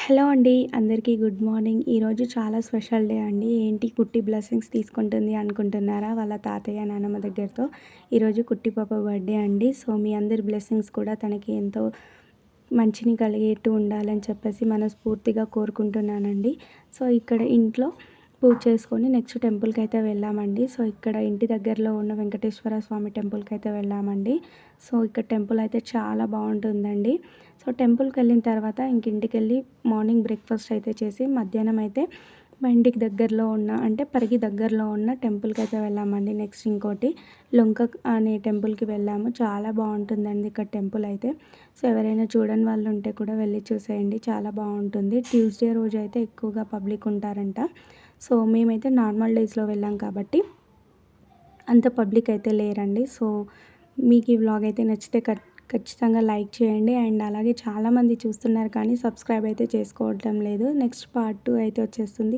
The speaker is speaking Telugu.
హలో అండి. అందరికీ గుడ్ మార్నింగ్. ఈరోజు చాలా స్పెషల్ డే అండి. ఏంటి కుట్టి బ్లెస్సింగ్స్ తీసుకుంటుంది అనుకుంటున్నారా? వాళ్ళ తాతయ్య, నానమ్మ దగ్గరతో. ఈరోజు కుట్టి పాప బర్త్‌డే అండి. సో, మీ అందరి బ్లెస్సింగ్స్ కూడా తనకి ఎంతో మంచిని కలిగేట్టు ఉండాలని చెప్పేసి మనస్ఫూర్తిగా కోరుకుంటున్నానండి. సో, ఇక్కడ ఇంట్లో పూజ చేసుకొని నెక్స్ట్ టెంపుల్‌కైతే వెళ్ళామండి. సో, ఇక్కడ ఇంటి దగ్గరలో ఉన్న వెంకటేశ్వర స్వామి టెంపుల్‌కైతే వెళ్ళామండి. సో, ఇక్కడ టెంపుల్ అయితే చాలా బావుంటుందండి. సో, టెంపుల్‌కెళ్ళిన తర్వాత ఇంకింటికెళ్ళి మార్నింగ్ బ్రేక్‌ఫాస్ట్ అయితే చేసి మధ్యాహ్నం అయితే మా ఇంటికి దగ్గరలో ఉన్న అంటే పరిగి దగ్గరలో ఉన్న టెంపుల్‌కైతే వెళ్ళామండి. నెక్స్ట్ ఇంకోటి లొంక అనే టెంపుల్‌కి వెళ్ళాము. చాలా బావుంటుందండి ఇక్కడ టెంపుల్ అయితే. సో, ఎవరైనా చూడని వాళ్ళు ఉంటే కూడా వెళ్ళి చూసేయండి. చాలా బావుంటుంది. ట్యూస్‌డే రోజు అయితే ఎక్కువగా పబ్లిక్ ఉంటారంట. సో, మేమైతే నార్మల్ డేస్‌లో వెళ్ళాం కాబట్టి అంత పబ్లిక్ అయితే లేరండి. సో, మీకు ఈ వ్లాగ్ అయితే నచ్చితే ఖచ్చితంగా లైక్ చేయండి. అండ్ అలాగే చాలామంది చూస్తున్నారు కానీ సబ్స్క్రైబ్ అయితే చేసుకోవటం లేదు. నెక్స్ట్ పార్ట్ 2 అయితే వచ్చేస్తుంది.